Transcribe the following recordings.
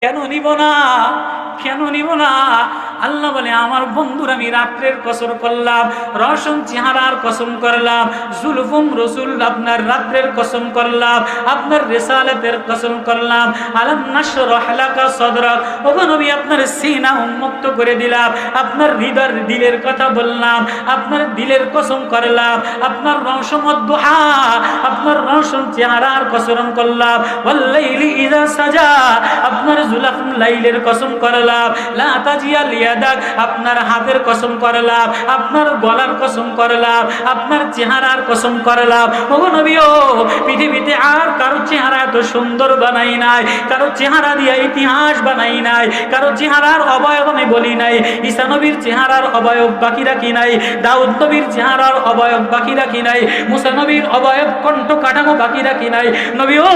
কেন নিব না? কেন নিব না? আল্লাহ বলে আমার বন্ধুর আমি রাত্রের কসম করলাম, রওশন চেহারার কসম করলাম, জুলফুম রসুল আপনার রাত্রের কসম করলাম, আপনার রিসালাতের কসম করলাম। আলাম নাশরাহ লাকা সাদরাক, ওগো নবী আপনার সিনা উন্মুক্ত করে দিলাম, আপনার হৃদয়ের দিলের কথা বললাম, আপনার দিলের কসম করলাম, আপনার রওশন দুহা, আপনার রওশন চেহারার কসম করলাম, ওয়াল লাইলি ইযা সাজা, আপনার জুলফুম লাইলের কসম করলাম, লা তাজিয়াল ইয়াদাক, আপনার হাতের কসম করলাম, আপনার গলার কসম করলাম, আপনার চেহারার কসম করলাম। ওগো নবী ও পৃথিবীতে আর কারো চেহারা এত সুন্দর বানাই নাই, কারো চেহারা দিয়া ইতিহাস বানাই নাই, কারো চেহারার অবয়ব আমি বলি নাই। ঈসা নবীর চেহারার অবয়ব বাকি রাখি নাই, দাউদ নবীর চেহারার অবয়ব বাকি রাখি নাই, মুসা নবীর অবয়ব কণ্ঠ কাঠামো বাকি রাখি নাই। নবী ও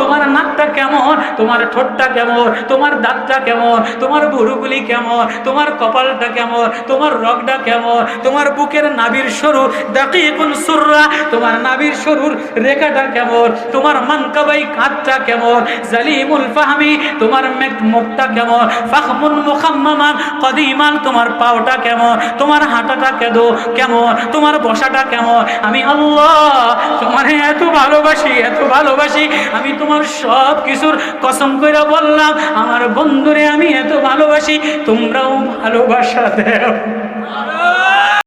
তোমার নাকটা কেমন, তোমার ঠোঁটটা কেমন, তোমার দাঁতটা কেমন, তোমার ভুরুগুলি কেমন, তোমার কপালটা কেমন, তোমার রগটা কেমন, তোমার বুকের নাভির সরু দাকিকুন সুররা, তোমার নাভির সরুর রেখাটা কেমন, তোমার মানকাবাই কাঁধটা কেমন, জালিমুল ফাহমি তোমার মুখটা কেমন, ফাহমুন মুখাম্মামান কদিমান তোমার পাওটা কেমন, তোমার হাঁটাটা কেমন, তোমার বসাটা কেমন। আমি আল্লাহ তোমারে এত ভালোবাসি, এত ভালোবাসি, আমি তোমার সব কিছুর কসম করে বললাম আমার বন্ধুরে আমি এত ভালোবাসি, তোমরাও ভালোবাসা দেও।